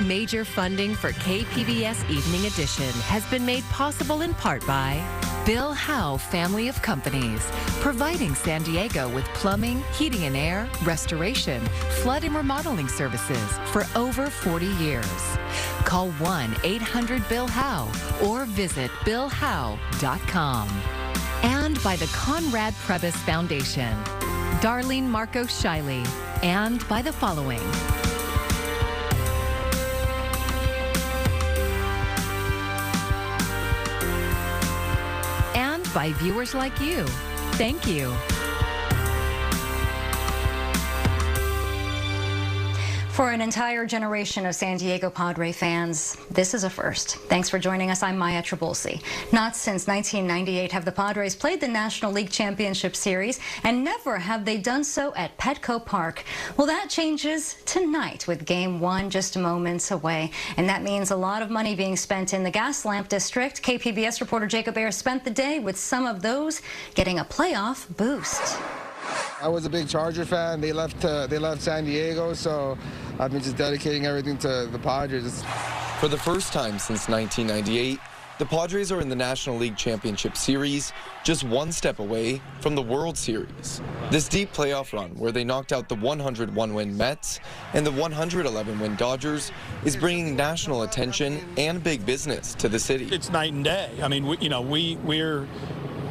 Major funding for KPBS Evening Edition has been made possible in part by Bill Howe Family of Companies, providing San Diego with plumbing, heating and air, restoration, flood and remodeling services for over 40 years. Call 1-800-BILL-HOWE or visit billhowe.com. And by the Conrad Prebys Foundation, Darlene Marcos Shiley, and by the following. And by viewers like you. Thank you. For an entire generation of San Diego Padre fans, this is a first. Thanks for joining us. I'm Maya Trabulsi. Not since 1998 have the Padres played the National League Championship Series, and never have they done so at Petco Park. Well, that changes tonight with Game 1 just moments away, and that means a lot of money being spent in the Gaslamp District. KPBS reporter Jacob Ayers spent the day with some of those getting a playoff boost. I was a big Charger fan. They left San Diego, so I've been just dedicating everything to the Padres. For the first time since 1998, the Padres are in the National League Championship Series, just one step away from the World Series. This deep playoff run, where they knocked out the 101-win Mets and the 111-win Dodgers, is bringing national attention and big business to the city. It's night and day. I mean, we're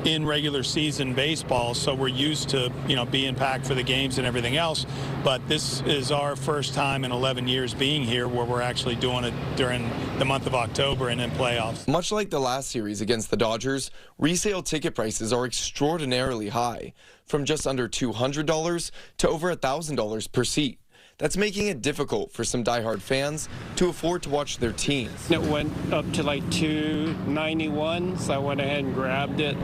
in regular season baseball, so we're used to, being packed for the games and everything else. But this is our first time in 11 years being here where we're actually doing it during the month of October and in playoffs. Much like the last series against the Dodgers, resale ticket prices are extraordinarily high, from just under $200 to over $1,000 per seat. That's making it difficult for some diehard fans to afford to watch their teams. It went up to like $291, so I went ahead and grabbed it.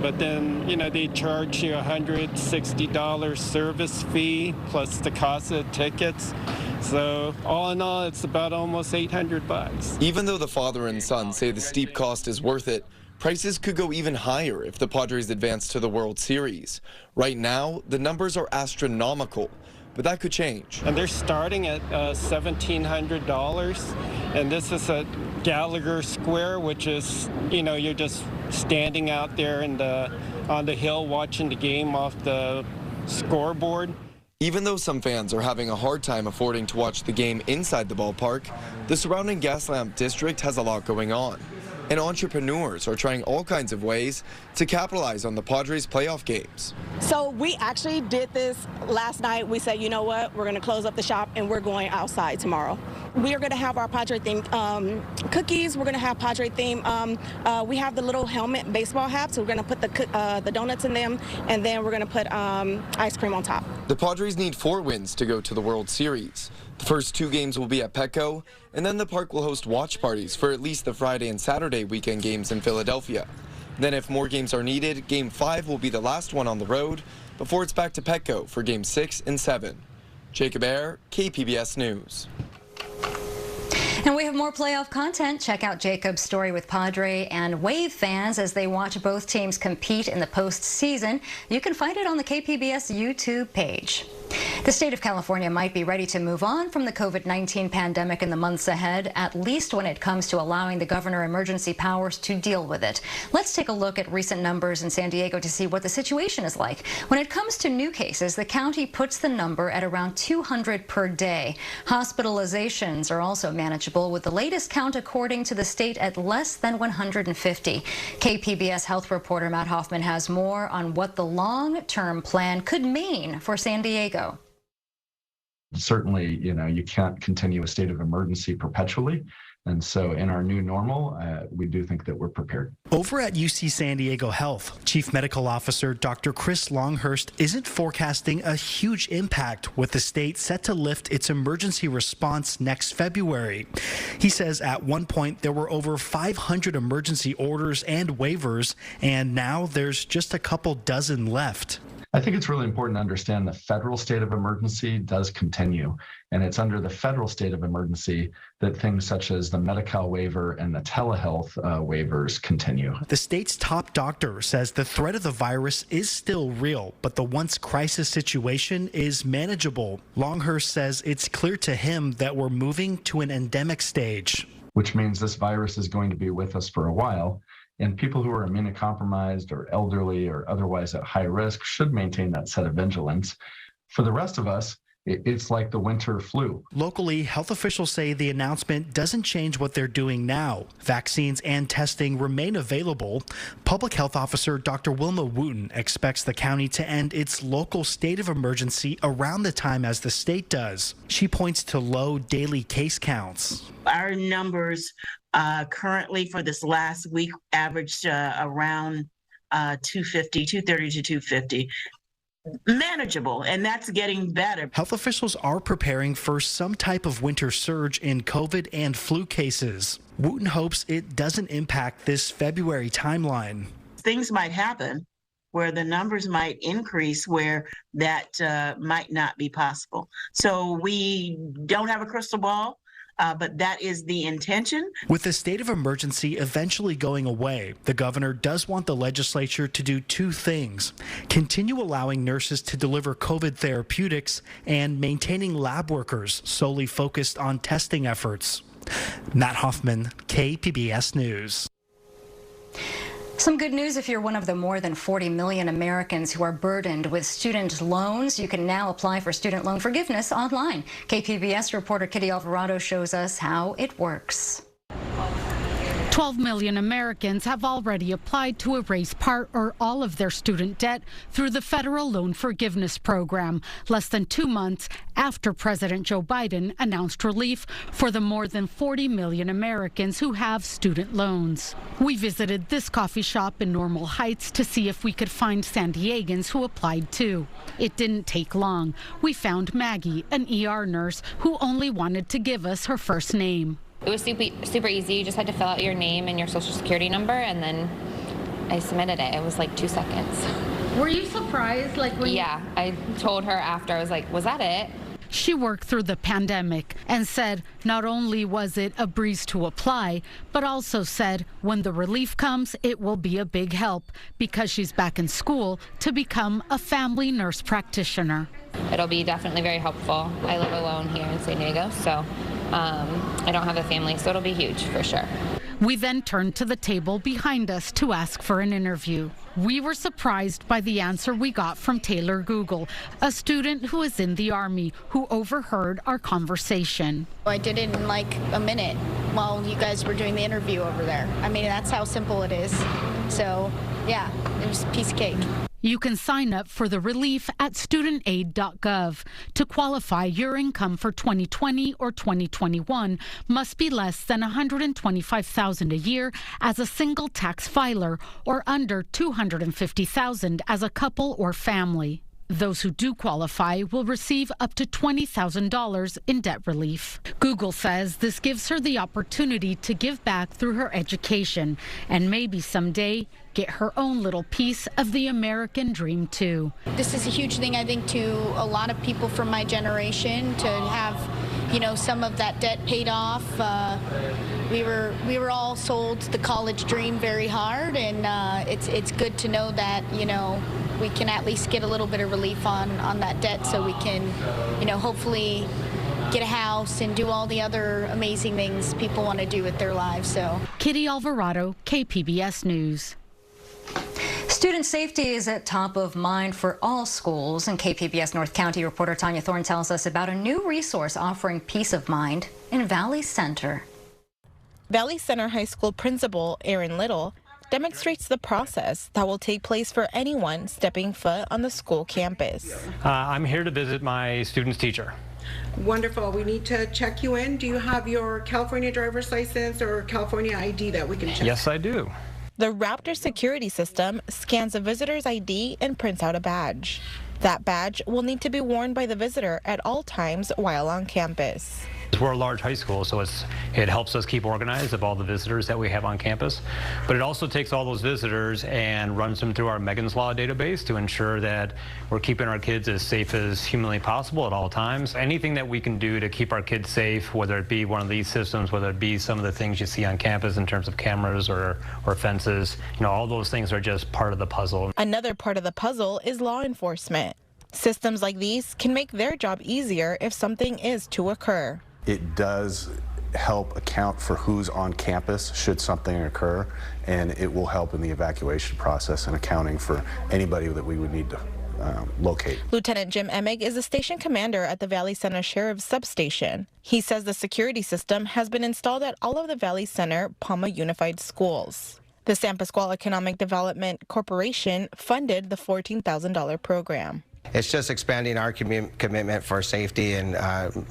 But then, they charge you $160 service fee plus the cost of tickets. So all in all, it's about almost $800. Even though the father and son say the steep cost is worth it, prices could go even higher if the Padres advance to the World Series. Right now, the numbers are astronomical, but that could change. And they're starting at $1,700, and this is at Gallagher Square, which is, you're just standing out there on the hill watching the game off the scoreboard. Even though some fans are having a hard time affording to watch the game inside the ballpark, the surrounding Gaslamp District has a lot going on. And entrepreneurs are trying all kinds of ways to capitalize on the Padres' playoff games. So we actually did this last night. We said, you know what, we're going to close up the shop and we're going outside tomorrow. We are going to have our Padre themed cookies. We're going to have Padre themed. We have the little helmet baseball hats. So we're going to put the donuts in them, and then we're going to put ice cream on top. The Padres need 4 wins to go to the World Series. The first 2 games will be at Petco, and then the park will host watch parties for at least the Friday and Saturday weekend games in Philadelphia. Then if more games are needed, Game 5 will be the last one on the road before it's back to Petco for Game 6 and 7. Jacob Ayers, KPBS News. And we have more playoff content. Check out Jacob's story with Padre and Wave fans as they watch both teams compete in the postseason. You can find it on the KPBS YouTube page. The state of California might be ready to move on from the COVID-19 pandemic in the months ahead, at least when it comes to allowing the governor emergency powers to deal with it. Let's take a look at recent numbers in San Diego to see what the situation is like. When it comes to new cases, the county puts the number at around 200 per day. Hospitalizations are also manageable, with the latest count, according to the state, at less than 150. KPBS health reporter Matt Hoffman has more on what the long-term plan could mean for San Diego. Certainly, you can't continue a state of emergency perpetually. And so in our new normal, we do think that we're prepared. Over at UC San Diego Health, Chief Medical Officer Dr. Chris Longhurst isn't forecasting a huge impact, with the state set to lift its emergency response next February. He says at one point there were over 500 emergency orders and waivers, and now there's just a couple dozen left. I think it's really important to understand the federal state of emergency does continue, and it's under the federal state of emergency that things such as the Medi-Cal waiver and the telehealth waivers continue. The state's top doctor says the threat of the virus is still real, but the once crisis situation is manageable. Longhurst says it's clear to him that we're moving to an endemic stage. Which means this virus is going to be with us for a while. And people who are immunocompromised or elderly or otherwise at high risk should maintain that set of vigilance. For the rest of us, it's like the winter flu. Locally, health officials say the announcement doesn't change what they're doing now. Vaccines and testing remain available. Public Health Officer Dr. Wilma Wooten expects the county to end its local state of emergency around the time as the state does. She points to low daily case counts. Our numbers currently for this last week averaged around 230 to 250. Manageable, and that's getting better. Health officials are preparing for some type of winter surge in COVID and flu cases. Wooten hopes it doesn't impact this February timeline. Things might happen where the numbers might increase where that might not be possible. So we don't have a crystal ball. But that is the intention. With the state of emergency eventually going away, the governor does want the legislature to do two things: continue allowing nurses to deliver COVID therapeutics and maintaining lab workers solely focused on testing efforts. Matt Hoffman, KPBS News. Some good news if you're one of the more than 40 million Americans who are burdened with student loans. You can now apply for student loan forgiveness online. KPBS reporter Kitty Alvarado shows us how it works. 12 million Americans have already applied to erase part or all of their student debt through the federal loan forgiveness program, less than 2 months after President Joe Biden announced relief for the more than 40 million Americans who have student loans. We visited this coffee shop in Normal Heights to see if we could find San Diegans who applied too. It didn't take long. We found Maggie, an ER nurse, who only wanted to give us her first name. It was super easy. You just had to fill out your name and your social security number, and then I submitted it. It was like 2 seconds. Were you surprised? Yeah, I told her after, I was like, was that it? She worked through the pandemic and said not only was it a breeze to apply, but also said when the relief comes, it will be a big help because she's back in school to become a family nurse practitioner. It'll be definitely very helpful. I live alone here in San Diego, so I don't have a family, so it'll be huge for sure. We then turned to the table behind us to ask for an interview. We were surprised by the answer we got from Taylor Google, a student who is in the Army who overheard our conversation. I did it in like a minute while you guys were doing the interview over there. I mean, that's how simple it is. So, yeah, it was a piece of cake. You can sign up for the relief at studentaid.gov. To qualify, your income for 2020 or 2021 must be less than $125,000 a year as a single tax filer or under $250,000 as a couple or family. Those who do qualify will receive up to $20,000 in debt relief. Google says this gives her the opportunity to give back through her education and maybe someday get her own little piece of the American dream too. This is a huge thing, I think, to a lot of people from my generation to have, you know, some of that debt paid off. We were all sold the college dream very hard, and it's good to know that, you know, we can at least get a little bit of relief on that debt so we can, you know, hopefully get a house and do all the other amazing things people want to do with their lives. So, Kitty Alvarado, KPBS News. Student safety is at top of mind for all schools, and KPBS North County reporter Tanya Thorne tells us about a new resource offering peace of mind in Valley Center. Valley Center High School Principal Aaron Little demonstrates the process that will take place for anyone stepping foot on the school campus. I'm here to visit my student's teacher. Wonderful. We need to check you in. Do you have your California driver's license or California ID that we can check? Yes, I do. The Raptor security system scans a visitor's ID and prints out a badge. That badge will need to be worn by the visitor at all times while on campus. We're a large high school, so it helps us keep organized of all the visitors that we have on campus. But it also takes all those visitors and runs them through our Megan's Law database to ensure that we're keeping our kids as safe as humanly possible at all times. Anything that we can do to keep our kids safe, whether it be one of these systems, whether it be some of the things you see on campus in terms of cameras or fences, all those things are just part of the puzzle. Another part of the puzzle is law enforcement. Systems like these can make their job easier if something is to occur. It does help account for who's on campus should something occur, and it will help in the evacuation process and accounting for anybody that we would need to locate. Lieutenant Jim Emig is the station commander at the Valley Center Sheriff's Substation. He says the security system has been installed at all of the Valley Center Palma Unified Schools. The San Pasqual Economic Development Corporation funded the $14,000 program. It's just expanding our commitment for safety and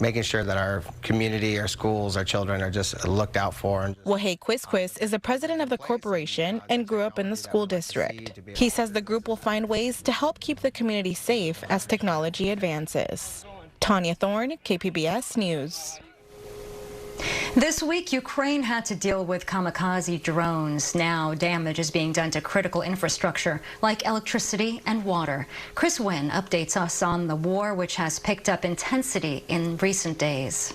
making sure that our community, our schools, our children are just looked out for. Wahey Quisquis is the president of the corporation and grew up in the school district. He says the group will find ways to help keep the community safe as technology advances. Tanya Thorne, KPBS News. This week, Ukraine had to deal with kamikaze drones. Now, damage is being done to critical infrastructure like electricity and water. Chris Wynn updates us on the war, which has picked up intensity in recent days.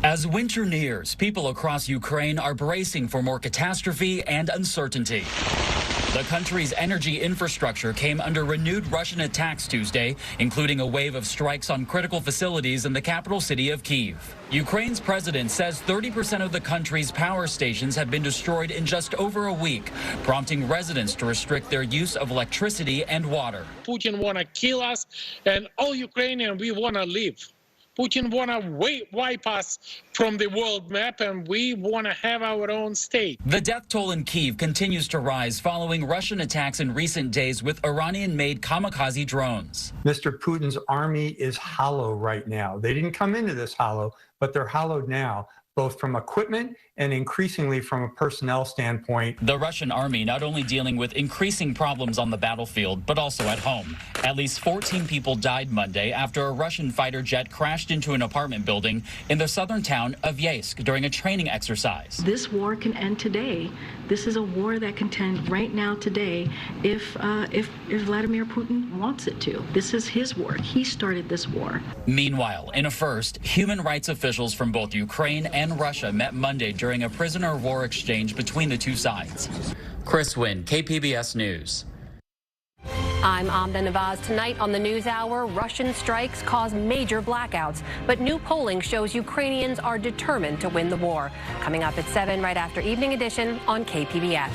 As winter nears, people across Ukraine are bracing for more catastrophe and uncertainty. The country's energy infrastructure came under renewed Russian attacks Tuesday, including a wave of strikes on critical facilities in the capital city of Kyiv. Ukraine's president says 30% of the country's power stations have been destroyed in just over a week, prompting residents to restrict their use of electricity and water. Putin want to kill us, and all Ukrainians, we want to live. Putin want to wipe us from the world map, and we want to have our own state. The death toll in Kyiv continues to rise following Russian attacks in recent days with Iranian-made kamikaze drones. Mr. Putin's army is hollow right now. They didn't come into this hollow, but they're hollowed now, both from equipment and increasingly from a personnel standpoint. The Russian army not only dealing with increasing problems on the battlefield, but also at home. At least 14 people died Monday after a Russian fighter jet crashed into an apartment building in the southern town of Yeysk during a training exercise. This war can end today. This is a war that can end right now today if Vladimir Putin wants it to. This is his war. He started this war. Meanwhile, in a first, human rights officials from both Ukraine and Russia met Monday during a prisoner of war exchange between the two sides. Chris Wynn, KPBS News. I'm Amna Nawaz. Tonight on the NewsHour, Russian strikes cause major blackouts, but new polling shows Ukrainians are determined to win the war. Coming up at 7 right after Evening Edition on KPBS.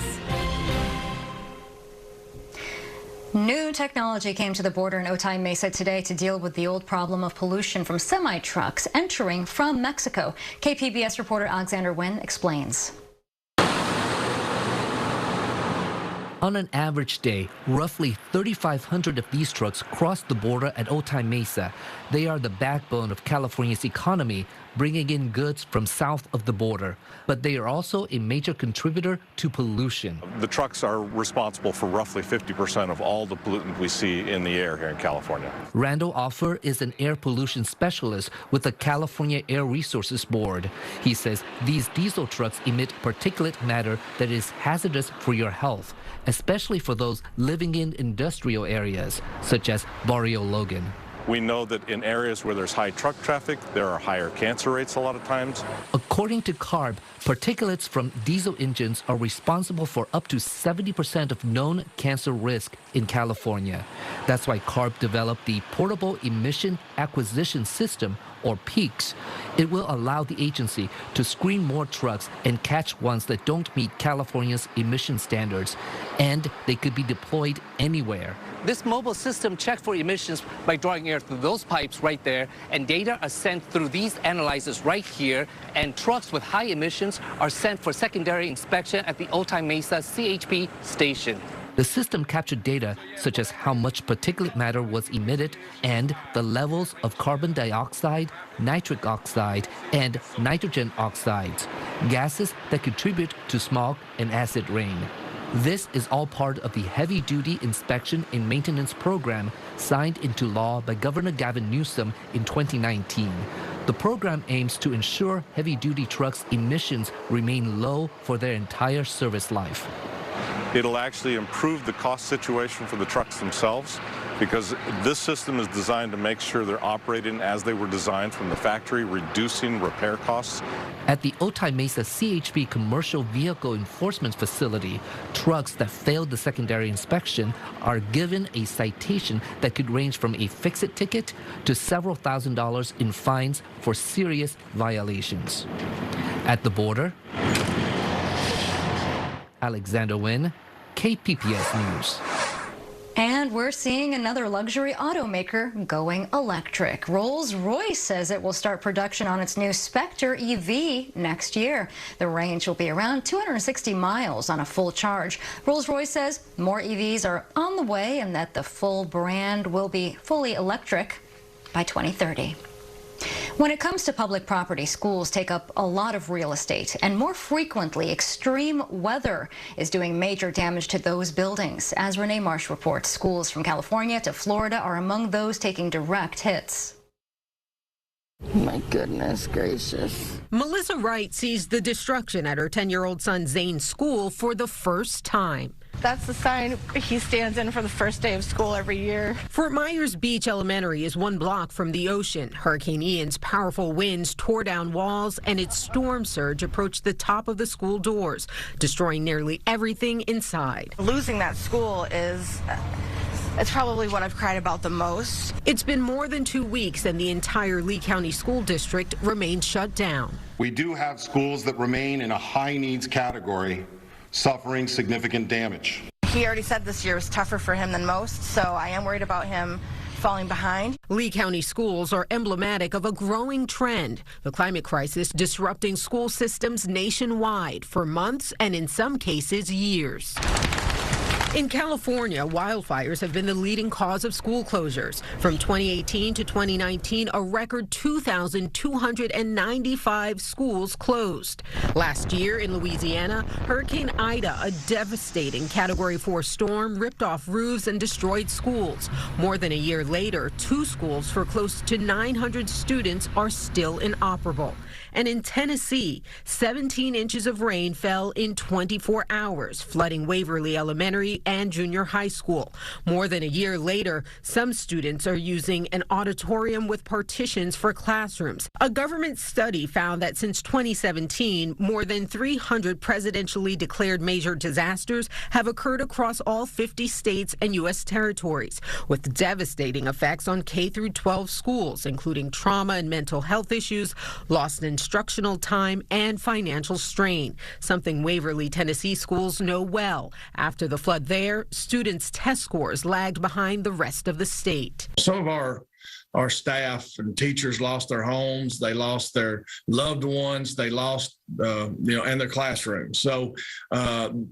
New technology came to the border in Otay Mesa today to deal with the old problem of pollution from semi-trucks entering from Mexico. KPBS reporter Alexander Wynn explains. On an average day, roughly 3,500 of these trucks cross the border at Otay Mesa. They are the backbone of California's economy, bringing in goods from south of the border. But they are also a major contributor to pollution. The trucks are responsible for roughly 50% of all the pollutant we see in the air here in California. Randall Offer is an air pollution specialist with the California Air Resources Board. He says these diesel trucks emit particulate matter that is hazardous for your health, especially for those living in industrial areas, such as Barrio Logan. We know that in areas where there's high truck traffic, there are higher cancer rates a lot of times. According to CARB, particulates from diesel engines are responsible for up to 70% of known cancer risk in California. That's why CARB developed the Portable Emission Acquisition System, or PEACS. It will allow the agency to screen more trucks and catch ones that don't meet California's emission standards, and they could be deployed anywhere. This mobile system checks for emissions by drawing air through those pipes right there, and data are sent through these analyzers right here, and trucks with high emissions are sent for secondary inspection at the Otay Mesa CHP station. The system captured data such as how much particulate matter was emitted and the levels of carbon dioxide, nitric oxide, and nitrogen oxides, gases that contribute to smog and acid rain. This is all part of the heavy-duty inspection and maintenance program signed into law by Governor Gavin Newsom in 2019. The The program aims to ensure heavy-duty trucks' emissions remain low for their entire service life. It'll actually improve the cost situation for the trucks themselves, because this system is designed to make sure they're operating as they were designed from the factory, reducing repair costs. At the Otay Mesa CHP Commercial Vehicle Enforcement Facility, trucks that failed the secondary inspection are given a citation that could range from a fix-it ticket to several $1,000s in fines for serious violations. At the border, Alexander Nguyen, KPBS News. And we're seeing another luxury automaker going electric. Rolls-Royce says it will start production on its new Spectre EV next year. The range will be around 260 miles on a full charge. Rolls-Royce says more EVs are on the way and that the full brand will be fully electric by 2030. When it comes to public property, schools take up a lot of real estate, and more frequently, extreme weather is doing major damage to those buildings. As Renee Marsh reports, schools from California to Florida are among those taking direct hits. My goodness gracious. Melissa Wright sees the destruction at her 10-year-old son Zane's school for the first time. That's the sign he stands in for the first day of school every year. Fort Myers Beach Elementary is 1 block from the ocean. Hurricane Ian's powerful winds tore down walls, and its storm surge approached the top of the school doors, destroying nearly everything inside. Losing that school it's probably what I've cried about the most. It's been more than 2 weeks, and the entire Lee County School District remains shut down. We do have schools that remain in a high needs category, suffering significant damage. He already said this year was tougher for him than most, so I am worried about him falling behind. Lee County schools are emblematic of a growing trend, the climate crisis disrupting school systems nationwide for months and in some cases years. In California, wildfires have been the leading cause of school closures. From 2018 to 2019, a record 2,295 schools closed. Last year in Louisiana, Hurricane Ida, a devastating Category 4 storm, ripped off roofs and destroyed schools. More than a year later, 2 schools for close to 900 students are still inoperable. And in Tennessee, 17 inches of rain fell in 24 hours, flooding Waverly Elementary and junior high school. More than a year later, some students are using an auditorium with partitions for classrooms. A government study found that since 2017, more than 300 presidentially declared major disasters have occurred across all 50 states and U.S. territories, with devastating effects on K-12 schools, including trauma and mental health issues, lost instructional time, and financial strain, something Waverly, Tennessee schools know well. After the flood there, students' test scores lagged behind the rest of the state. Some of our staff and teachers lost their homes, they lost their loved ones, they lost, and their classrooms. So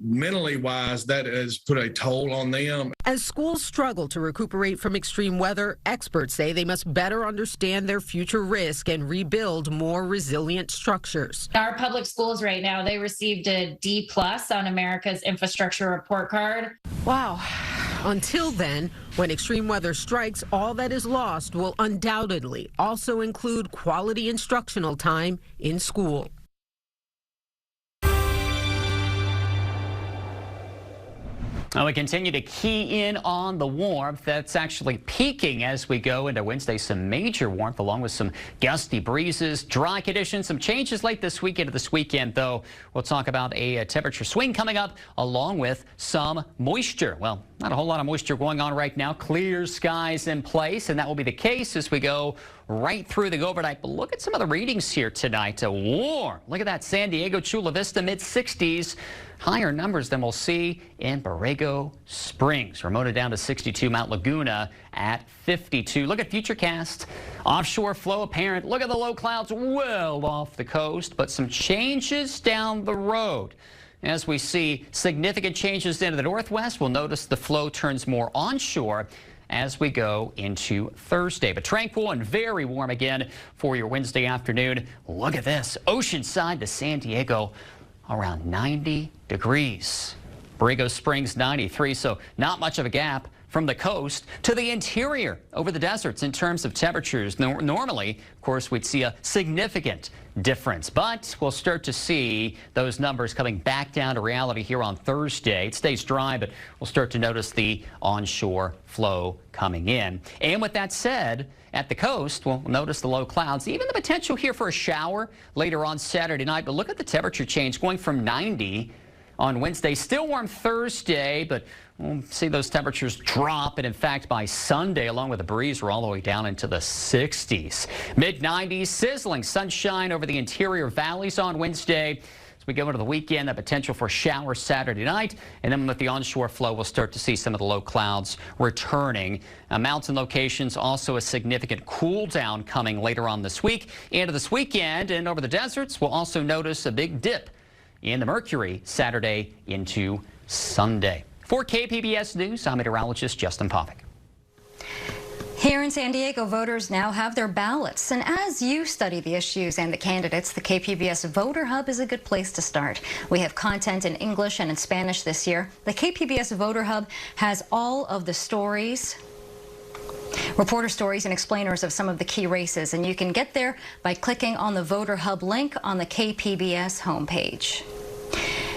mentally wise, that has put a toll on them. As schools struggle to recuperate from extreme weather, experts say they must better understand their future risk and rebuild more resilient structures. Our public schools right now, they received a D+ on America's infrastructure report card. Wow. Until then, when extreme weather strikes, all that is lost will undoubtedly also include quality instructional time in school. Well, we continue to key in on the warmth that's actually peaking as we go into Wednesday. Some major warmth along with some gusty breezes, dry conditions, some changes late this weekend, though. We'll talk about a temperature swing coming up along with some moisture. Well, not a whole lot of moisture going on right now. Clear skies in place, and that will be the case as we go right through the overnight. But look at some of the readings here tonight. Warm. Look at that San Diego, Chula Vista, mid-60s. Higher numbers than we'll see in Borrego Springs. Ramona down to 62, Mount Laguna at 52. Look at Futurecast. Offshore flow apparent. Look at the low clouds well off the coast, but some changes down the road. As we see significant changes into the northwest, we'll notice the flow turns more onshore as we go into Thursday. But tranquil and very warm again for your Wednesday afternoon. Look at this. Oceanside to San Diego, around 90 degrees. Borrego Springs 93, so not much of a gap from the coast to the interior over the deserts in terms of temperatures. Normally, of course, we'd see a significant difference, but we'll start to see those numbers coming back down to reality here on Thursday. It stays dry, but we'll start to notice the onshore flow coming in. And with that said, at the coast, we'll notice the low clouds, even the potential here for a shower later on Saturday night. But look at the temperature change going from 90 on Wednesday. Still warm Thursday, but we'll see those temperatures drop. And in fact, by Sunday, along with the breeze, we're all the way down into the 60s. Mid-90s, sizzling sunshine over the interior valleys on Wednesday. As we go into the weekend, the potential for showers Saturday night. And then with the onshore flow, we'll start to see some of the low clouds returning. Mountain locations, also a significant cool down coming later on this week. Into this weekend and over the deserts, we'll also notice a big dip in the mercury Saturday into Sunday. For KPBS News, I'm meteorologist Justin Povick. Here in San Diego, voters now have their ballots. And as you study the issues and the candidates, the KPBS Voter Hub is a good place to start. We have content in English and in Spanish this year. The KPBS Voter Hub has all of the stories, reporter stories and explainers of some of the key races. And you can get there by clicking on the Voter Hub link on the KPBS homepage.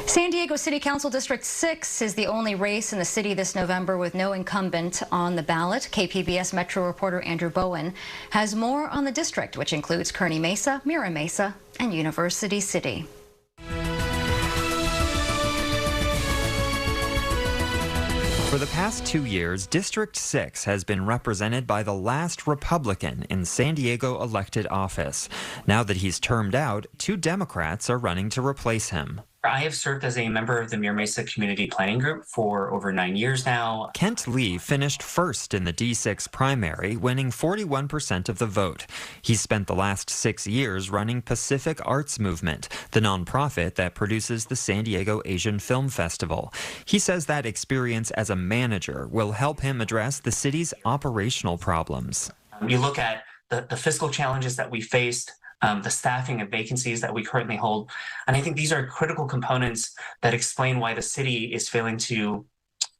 San Diego City Council District 6 is the only race in the city this November with no incumbent on the ballot. KPBS Metro reporter Andrew Bowen has more on the district, which includes Kearny Mesa, Mira Mesa, and University City. For the past 2 years, District 6 has been represented by the last Republican in San Diego elected office. Now that he's termed out, 2 Democrats are running to replace him. I have served as a member of the Mira Mesa Community Planning Group for over 9 years now. Kent Lee finished first in the D6 primary, winning 41% of the vote. He spent the last 6 years running Pacific Arts Movement, the nonprofit that produces the San Diego Asian Film Festival. He says that experience as a manager will help him address the city's operational problems. You look at the fiscal challenges that we faced, the staffing and vacancies that we currently hold. And I think these are critical components that explain why the city is failing to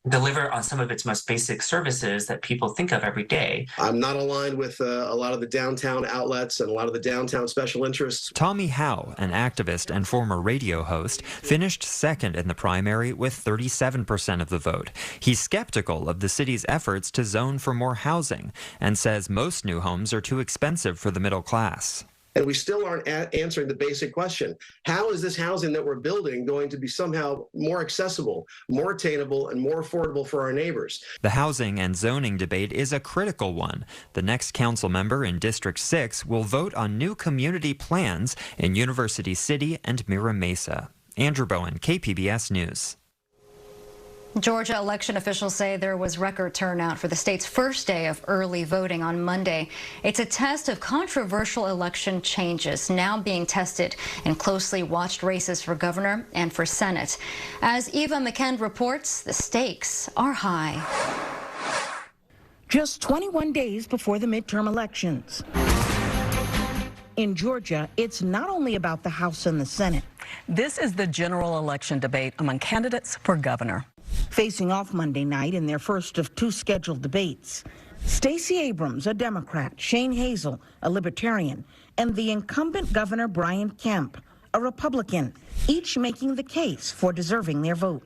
deliver on some of its most basic services that people think of every day. I'm not aligned with a lot of the downtown outlets and a lot of the downtown special interests. Tommy Howe, an activist and former radio host, finished second in the primary with 37% of the vote. He's skeptical of the city's efforts to zone for more housing and says most new homes are too expensive for the middle class. And we still aren't answering the basic question. How is this housing that we're building going to be somehow more accessible, more attainable, and more affordable for our neighbors? The housing and zoning debate is a critical one. The next council member in District 6 will vote on new community plans in University City and Mira Mesa. Andrew Bowen, KPBS News. Georgia election officials say there was record turnout for the state's first day of early voting on Monday. It's a test of controversial election changes now being tested in closely watched races for governor and for Senate. As Eva McKend reports, the stakes are high. Just 21 days before the midterm elections. In Georgia, it's not only about the House and the Senate. This is the general election debate among candidates for governor. Facing off Monday night in their first of 2 scheduled debates, Stacey Abrams, a Democrat, Shane Hazel, a Libertarian, and the incumbent Governor Brian Kemp, a Republican, each making the case for deserving their vote.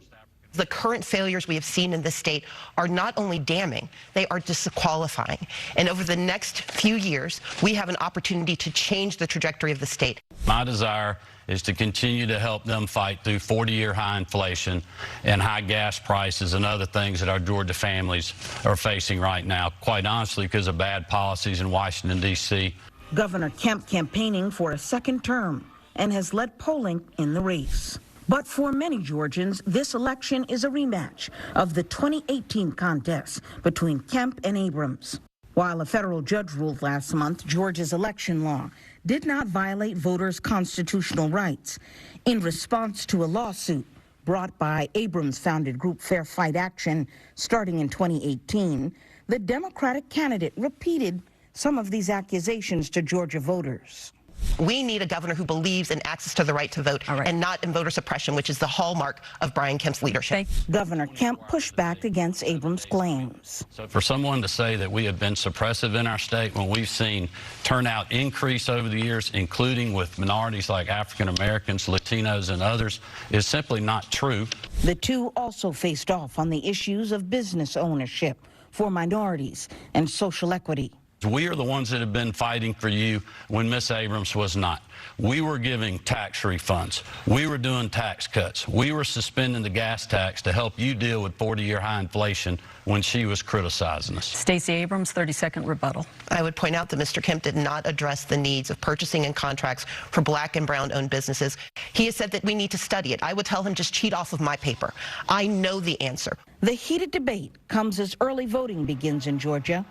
The current failures we have seen in the state are not only damning, they are disqualifying. And over the next few years, we have an opportunity to change the trajectory of the state. My desire is to continue to help them fight through 40-year high inflation and high gas prices and other things that our Georgia families are facing right now, quite honestly, because of bad policies in Washington, D.C. Governor Kemp campaigning for a second term and has led polling in the race. But for many Georgians, this election is a rematch of the 2018 contest between Kemp and Abrams. While a federal judge ruled last month Georgia's election law did not violate voters' constitutional rights, in response to a lawsuit brought by Abrams-founded group Fair Fight Action starting in 2018, the Democratic candidate repeated some of these accusations to Georgia voters. We need a governor who believes in access to the right to vote and not in voter suppression, which is the hallmark of Brian Kemp's leadership. Governor Kemp pushed back against Abrams' claims. So for someone to say that we have been suppressive in our state when we've seen turnout increase over the years, including with minorities like African Americans, Latinos, and others, is simply not true. The two also faced off on the issues of business ownership for minorities and social equity. We are the ones that have been fighting for you when Miss Abrams was not. We were giving tax refunds. We were doing tax cuts. We were suspending the gas tax to help you deal with 40-year high inflation when she was criticizing us. Stacey Abrams, 30-second rebuttal. I would point out that Mr. Kemp did not address the needs of purchasing and contracts for black and brown-owned businesses. He has said that we need to study it. I would tell him just cheat off of my paper. I know the answer. The heated debate comes as early voting begins in Georgia,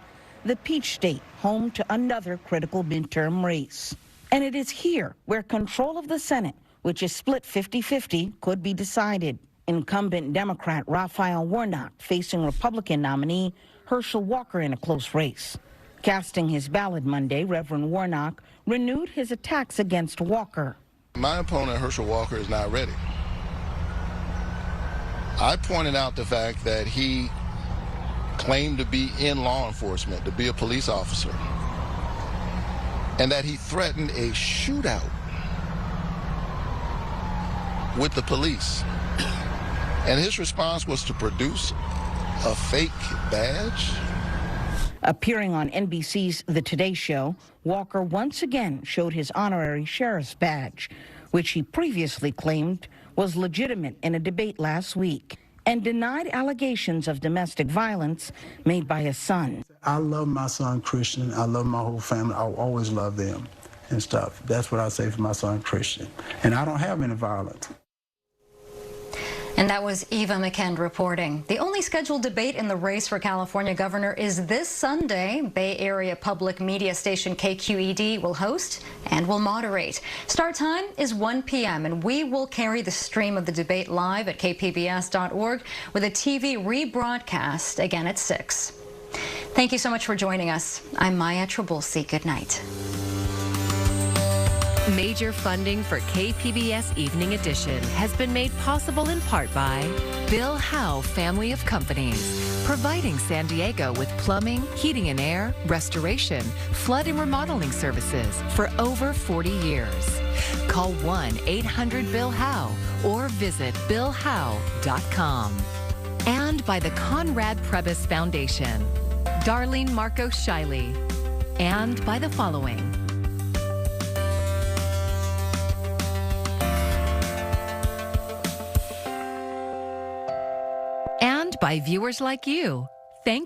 the Peach State, home to another critical midterm race. And it is here where control of the Senate, which is split 50-50, could be decided. Incumbent Democrat Raphael Warnock facing Republican nominee Herschel Walker in a close race. Casting his ballot Monday, Reverend Warnock renewed his attacks against Walker. My opponent, Herschel Walker, is not ready. I pointed out the fact that he claimed to be in law enforcement, to be a police officer, and that he threatened a shootout with the police. And his response was to produce a fake badge. Appearing on NBC's The Today Show, Walker once again showed his honorary sheriff's badge, which he previously claimed was legitimate in a debate last week, and denied allegations of domestic violence made by his son. I love my son Christian. I love my whole family. I'll always love them and stuff. That's what I say for my son Christian. And I don't have any violence. And that was Eva McKend reporting. The only scheduled debate in the race for California governor is this Sunday. Bay Area public media station KQED will host and will moderate. Start time is 1 p.m. and we will carry the stream of the debate live at kpbs.org with a TV rebroadcast again at 6. Thank you so much for joining us. I'm Maya Trabulsi. Good night. Major funding for KPBS Evening Edition has been made possible in part by Bill Howe Family of Companies, providing San Diego with plumbing, heating and air, restoration, flood and remodeling services for over 40 years. Call 1-800-BILL-HOWE or visit billhowe.com. And by the Conrad Prebys Foundation, Darlene Marcos Shiley, and by the following. And by viewers like you.